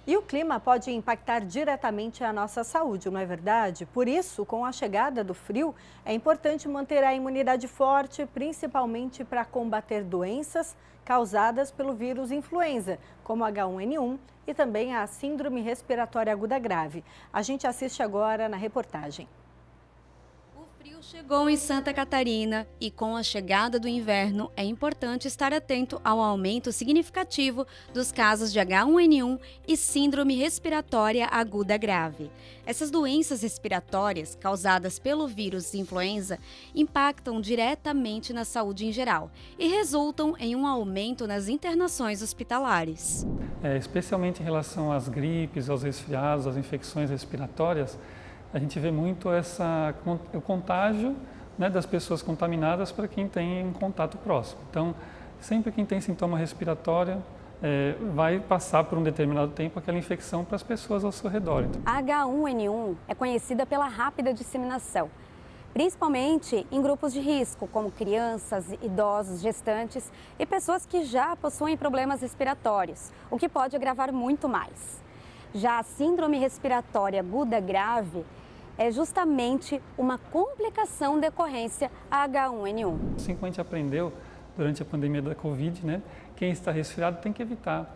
E o clima pode impactar diretamente a nossa saúde, não é verdade? Por isso, com a chegada do frio, é importante manter a imunidade forte, principalmente para combater doenças causadas pelo vírus influenza, como H1N1 e também a síndrome respiratória aguda grave. A gente assiste agora na reportagem. O frio chegou em Santa Catarina e, com a chegada do inverno, é importante estar atento ao aumento significativo dos casos de H1N1 e síndrome respiratória aguda grave. Essas doenças respiratórias, causadas pelo vírus influenza, impactam diretamente na saúde em geral e resultam em um aumento nas internações hospitalares. Especialmente em relação às gripes, aos resfriados, às infecções respiratórias, a gente vê muito o contágio, né, das pessoas contaminadas para quem tem um contato próximo. Então, sempre quem tem sintoma respiratório vai passar por um determinado tempo aquela infecção para as pessoas ao seu redor. A H1N1 é conhecida pela rápida disseminação, principalmente em grupos de risco, como crianças, idosos, gestantes e pessoas que já possuem problemas respiratórios, o que pode agravar muito mais. Já a síndrome respiratória aguda grave é justamente uma complicação decorrência H1N1. Assim como a gente aprendeu durante a pandemia da Covid, né, quem está resfriado tem que evitar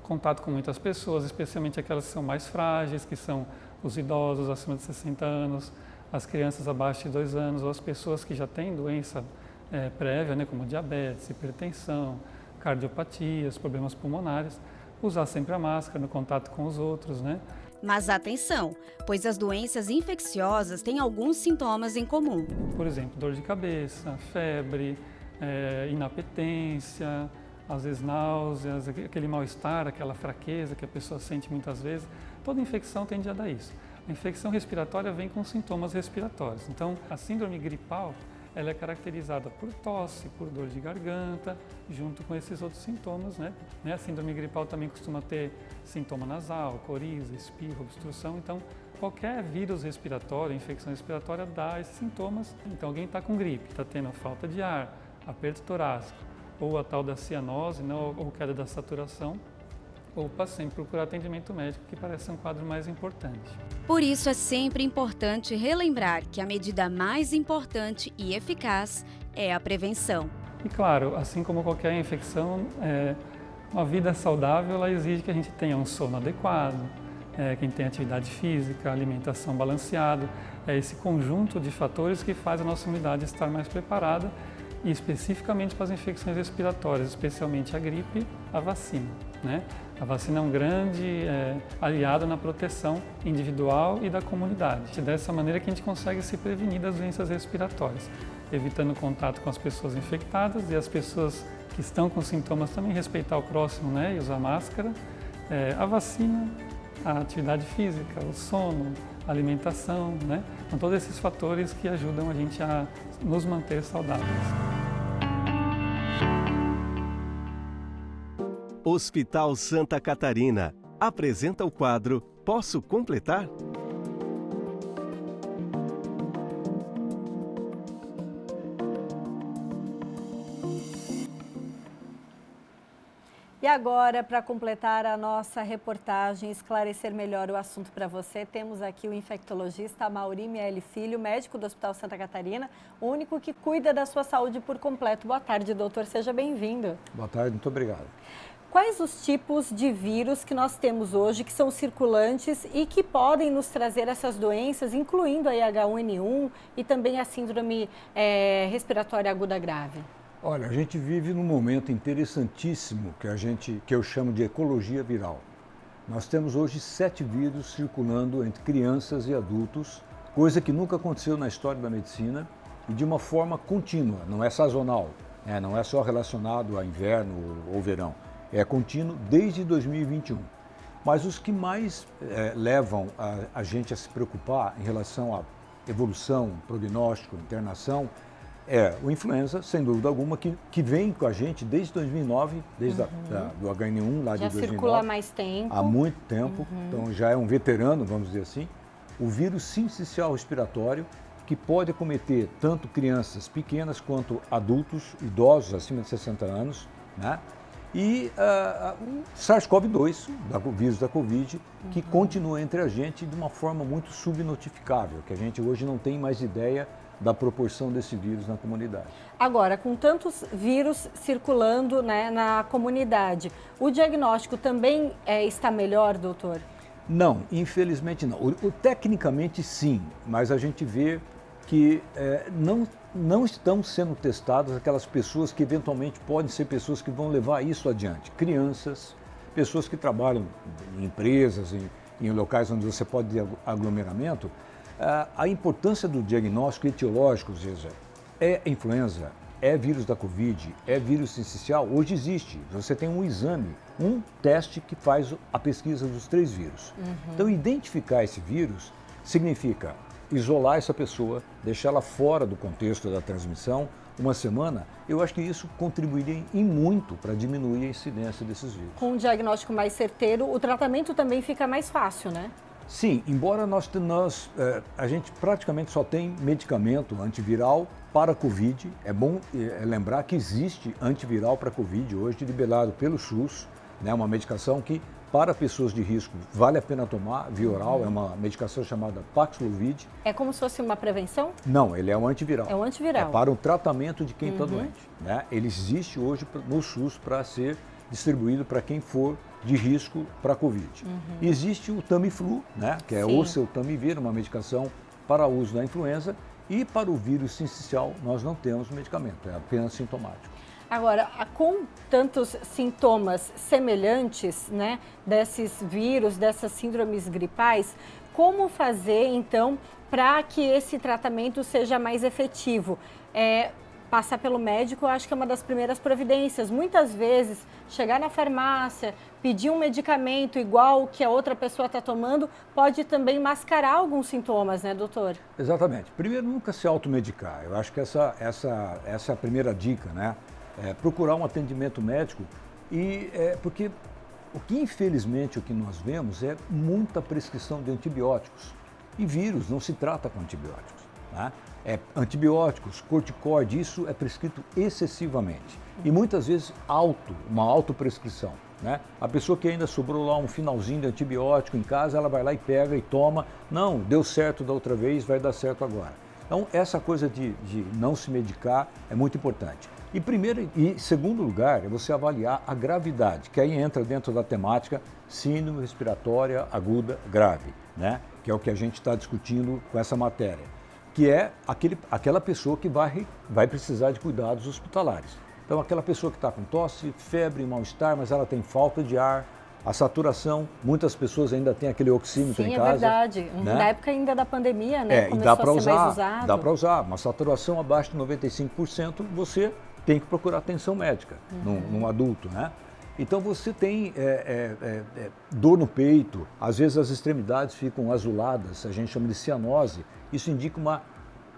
contato com muitas pessoas, especialmente aquelas que são mais frágeis, que são os idosos acima de 60 anos, as crianças abaixo de 2 anos, ou as pessoas que já têm doença prévia, né, como diabetes, hipertensão, cardiopatias, problemas pulmonares. Usar sempre a máscara no contato com os outros, né? Mas atenção, pois as doenças infecciosas têm alguns sintomas em comum. Por exemplo, dor de cabeça, febre, inapetência, às vezes náuseas, aquele mal-estar, aquela fraqueza que a pessoa sente muitas vezes. Toda infecção tende a dar isso. A infecção respiratória vem com sintomas respiratórios. Então, a síndrome gripal, ela é caracterizada por tosse, por dor de garganta, junto com esses outros sintomas, né? A síndrome gripal também costuma ter sintoma nasal, coriza, espirro, obstrução. Então, qualquer vírus respiratório, infecção respiratória dá esses sintomas. Então, alguém está com gripe, está tendo falta de ar, aperto torácico, ou a tal da cianose, né? Ou queda da saturação, ou sempre procurar atendimento médico, que parece ser um quadro mais importante. Por isso é sempre importante relembrar que a medida mais importante e eficaz é a prevenção. E claro, assim como qualquer infecção, uma vida saudável ela exige que a gente tenha um sono adequado, que tenha atividade física, alimentação balanceada. É esse conjunto de fatores que faz a nossa imunidade estar mais preparada e especificamente para as infecções respiratórias, especialmente a gripe, a vacina, né? A vacina é um grande aliado na proteção individual e da comunidade. Dessa maneira que a gente consegue se prevenir das doenças respiratórias, evitando contato com as pessoas infectadas e as pessoas que estão com sintomas também respeitar o próximo, né, e usar máscara. A vacina, a atividade física, o sono, a alimentação, né? São todos esses fatores que ajudam a gente a nos manter saudáveis. Hospital Santa Catarina apresenta o quadro Posso Completar? E agora, para completar a nossa reportagem, esclarecer melhor o assunto para você, temos aqui o infectologista Amaury Miele Filho, médico do Hospital Santa Catarina, o único que cuida da sua saúde por completo. Boa tarde, doutor, seja bem-vindo. Boa tarde, muito obrigado. Quais os tipos de vírus que nós temos hoje, que são circulantes e que podem nos trazer essas doenças, incluindo a H1N1 e também a síndrome respiratória aguda grave? Olha, a gente vive num momento interessantíssimo que eu chamo de ecologia viral. Nós temos hoje 7 vírus circulando entre crianças e adultos, coisa que nunca aconteceu na história da medicina e de uma forma contínua, não é sazonal, não é só relacionado a inverno ou verão. É contínuo desde 2021. Mas os que mais levam a gente a se preocupar em relação à evolução, prognóstico, internação, o influenza, sem dúvida alguma, que vem com a gente desde 2009, desde do H1N1 lá de 2009. Já circula há mais tempo. Há muito tempo, então já é um veterano, vamos dizer assim. O vírus sincicial respiratório, que pode acometer tanto crianças pequenas quanto adultos, idosos acima de 60 anos, né? e o SARS-CoV-2, o vírus da Covid, que continua entre a gente de uma forma muito subnotificável, que a gente hoje não tem mais ideia da proporção desse vírus na comunidade. Agora, com tantos vírus circulando, né, na comunidade, o diagnóstico também está melhor, doutor? Não, infelizmente não. Tecnicamente sim, mas a gente vê que não estão sendo testadas aquelas pessoas que eventualmente podem ser pessoas que vão levar isso adiante. Crianças, pessoas que trabalham em empresas, em locais onde você pode ter aglomeramento. A importância do diagnóstico etiológico, ou seja, é influenza, é vírus da Covid, é vírus sincicial, hoje existe. Você tem um exame, um teste que faz a pesquisa dos 3 vírus. Então, identificar esse vírus significa isolar essa pessoa, deixá-la fora do contexto da transmissão, uma semana. Eu acho que isso contribuiria em muito para diminuir a incidência desses vírus. Com um diagnóstico mais certeiro, o tratamento também fica mais fácil, né? Sim, embora a gente praticamente só tem medicamento antiviral para a Covid. É bom lembrar que existe antiviral para a Covid hoje, liberado pelo SUS, né, uma medicação que para pessoas de risco vale a pena tomar, via oral, é uma medicação chamada Paxlovid. É como se fosse uma prevenção? Não, ele é um antiviral. É um antiviral. É para o tratamento de quem está doente. Né? Ele existe hoje no SUS para ser distribuído para quem for de risco para a Covid. Existe o Tamiflu, né, que é o oseltamivir, uma medicação para uso da influenza, e para o vírus sincicial nós não temos medicamento, é apenas sintomático. Agora, com tantos sintomas semelhantes, né, desses vírus, dessas síndromes gripais, como fazer, então, para que esse tratamento seja mais efetivo? Passar pelo médico, eu acho que é uma das primeiras providências. Muitas vezes, chegar na farmácia, pedir um medicamento igual que a outra pessoa está tomando, pode também mascarar alguns sintomas, né, doutor? Exatamente. Primeiro, nunca se automedicar. Eu acho que essa é a primeira dica, né? Procurar um atendimento médico, porque infelizmente o que nós vemos é muita prescrição de antibióticos. E vírus não se trata com antibióticos, né? Antibióticos, corticoide, isso é prescrito excessivamente. E muitas vezes uma autoprescrição, né? A pessoa que ainda sobrou lá um finalzinho de antibiótico em casa, ela vai lá e pega e toma. Não, deu certo da outra vez, vai dar certo agora. Então, essa coisa de não se medicar é muito importante. E primeiro e segundo lugar é você avaliar a gravidade, que aí entra dentro da temática síndrome respiratória aguda grave, né? Que é o que a gente está discutindo com essa matéria, que é aquela pessoa que vai precisar de cuidados hospitalares. Então, aquela pessoa que está com tosse, febre, mal-estar, mas ela tem falta de ar, a saturação, muitas pessoas ainda têm aquele oxímetro em casa. Sim, é verdade. Né? Na época ainda da pandemia, né? E dá para mais usado. Dá para usar. Uma saturação abaixo de 95%, você tem que procurar atenção médica num adulto, né? Então você tem dor no peito, às vezes as extremidades ficam azuladas, a gente chama de cianose, isso indica uma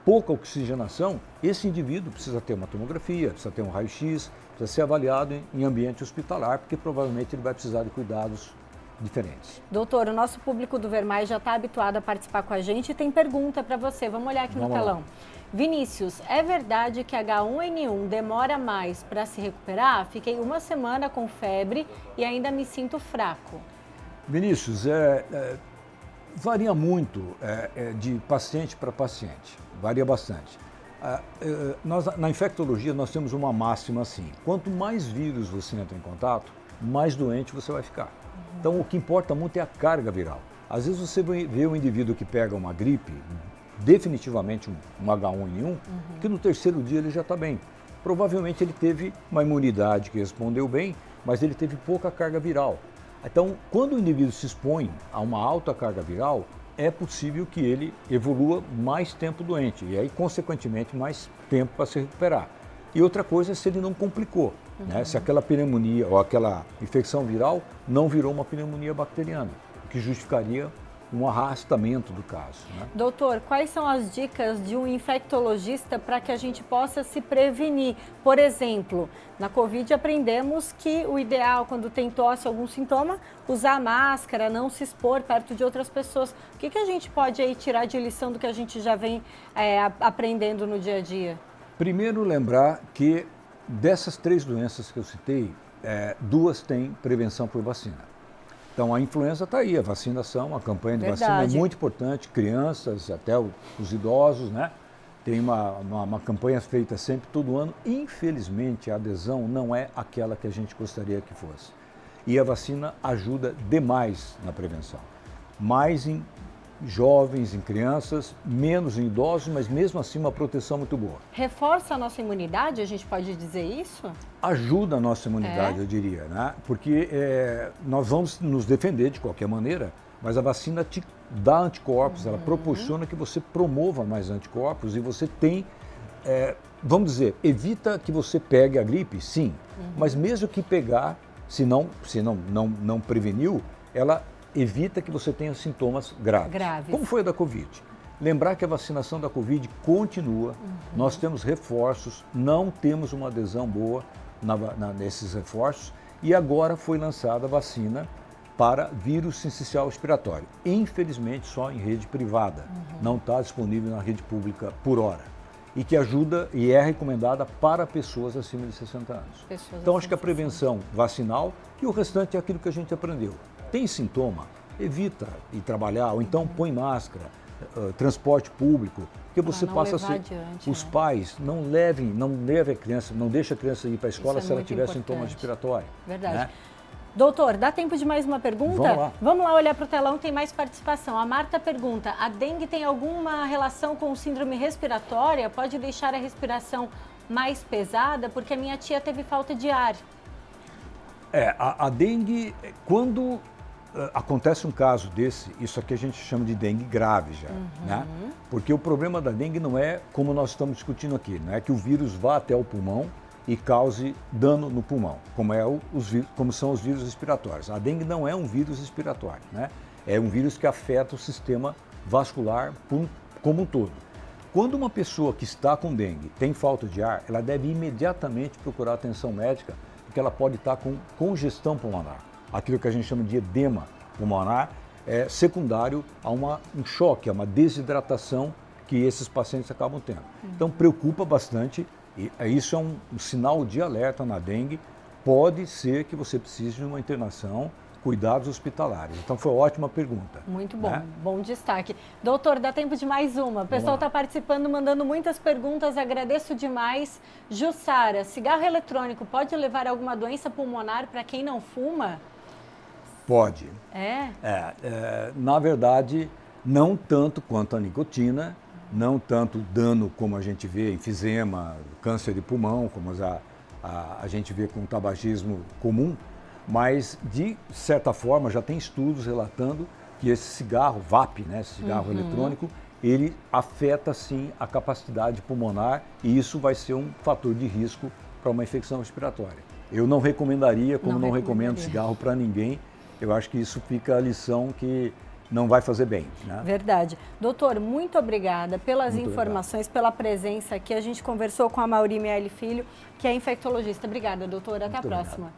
pouca oxigenação. Esse indivíduo precisa ter uma tomografia, precisa ter um raio-x, precisa ser avaliado em ambiente hospitalar, porque provavelmente ele vai precisar de cuidados diferentes. Doutor, o nosso público do Ver Mais já está habituado a participar com a gente e tem pergunta para você. Vamos olhar aqui no telão. Vinícius, é verdade que H1N1 demora mais para se recuperar? Fiquei uma semana com febre e ainda me sinto fraco. Vinícius, varia muito de paciente para paciente, varia bastante. Na infectologia nós temos uma máxima assim, quanto mais vírus você entra em contato, mais doente você vai ficar. Então o que importa muito é a carga viral. Às vezes você vê um indivíduo que pega uma gripe, definitivamente um H1N1, que no terceiro dia ele já está bem. Provavelmente ele teve uma imunidade que respondeu bem, mas ele teve pouca carga viral. Então, quando o indivíduo se expõe a uma alta carga viral, é possível que ele evolua mais tempo doente e aí, consequentemente, mais tempo para se recuperar. E outra coisa é se ele não complicou, né? Se aquela pneumonia ou aquela infecção viral não virou uma pneumonia bacteriana, o que justificaria um arrastamento do caso, né? Doutor, quais são as dicas de um infectologista para que a gente possa se prevenir? Por exemplo, na Covid aprendemos que o ideal, quando tem tosse, algum sintoma, usar máscara, não se expor perto de outras pessoas. O que a gente pode aí tirar de lição do que a gente já vem aprendendo no dia a dia? Primeiro, lembrar que dessas 3 doenças que eu citei, 2 têm prevenção por vacina. Então a influenza está aí, a vacinação, a campanha de Verdade. vacina é muito importante, crianças, até os idosos, né? Tem uma campanha feita sempre todo ano. Infelizmente a adesão não é aquela que a gente gostaria que fosse. E a vacina ajuda demais na prevenção. Mais em jovens, em crianças, menos em idosos, mas mesmo assim uma proteção muito boa. Reforça a nossa imunidade, a gente pode dizer isso? Ajuda a nossa imunidade, eu diria, né? Porque nós vamos nos defender de qualquer maneira, mas a vacina te dá anticorpos, ela proporciona que você promova mais anticorpos e você tem, vamos dizer, evita que você pegue a gripe, sim, mas mesmo que pegar, se não preveniu, ela evita que você tenha sintomas graves. Como foi a da Covid? Lembrar que a vacinação da Covid continua, nós temos reforços, não temos uma adesão boa nesses reforços e agora foi lançada a vacina para vírus sincicial respiratório. Infelizmente só em rede privada, não está disponível na rede pública por hora. E que ajuda e é recomendada para pessoas acima de 60 anos. Então acho que a prevenção vacinal e o restante é aquilo que a gente aprendeu. Tem sintoma? Evita ir trabalhar, ou então põe máscara, transporte público, porque você passa a ser... Adiante, os pais não levem a criança, não deixa a criança ir para a escola se ela tiver sintoma respiratório. Verdade. Né? Doutor, dá tempo de mais uma pergunta? Vamos lá olhar para o telão, tem mais participação. A Marta pergunta, a dengue tem alguma relação com síndrome respiratória? Pode deixar a respiração mais pesada? Porque a minha tia teve falta de ar. A dengue, quando acontece um caso desse, isso aqui a gente chama de dengue grave já, né? Porque o problema da dengue não é como nós estamos discutindo aqui, não é que o vírus vá até o pulmão e cause dano no pulmão, como são os vírus respiratórios. A dengue não é um vírus respiratório, né? É um vírus que afeta o sistema vascular como um todo. Quando uma pessoa que está com dengue tem falta de ar, ela deve imediatamente procurar atenção médica, porque ela pode estar com congestão pulmonar. Aquilo que a gente chama de edema pulmonar é secundário a um choque, a uma desidratação que esses pacientes acabam tendo. Então preocupa bastante, e isso é um sinal de alerta na dengue, pode ser que você precise de uma internação, cuidados hospitalares. Então foi uma ótima pergunta. Muito bom, né? Bom destaque. Doutor, dá tempo de mais uma. O pessoal está participando, mandando muitas perguntas, agradeço demais. Jussara, cigarro eletrônico pode levar a alguma doença pulmonar para quem não fuma? Pode. Na verdade, não tanto quanto a nicotina, não tanto dano como a gente vê, enfisema, câncer de pulmão, como a gente vê com o tabagismo comum, mas de certa forma já tem estudos relatando que esse cigarro VAP, né, esse cigarro eletrônico, ele afeta sim a capacidade pulmonar e isso vai ser um fator de risco para uma infecção respiratória. Eu não recomendaria, como não recomendo cigarro para ninguém. Eu acho que isso fica a lição que não vai fazer bem. Né? Verdade. Doutor, muito obrigada pelas informações, pela presença aqui. A gente conversou com a Mauri Miele Filho, que é infectologista. Obrigada, doutor. Até a próxima.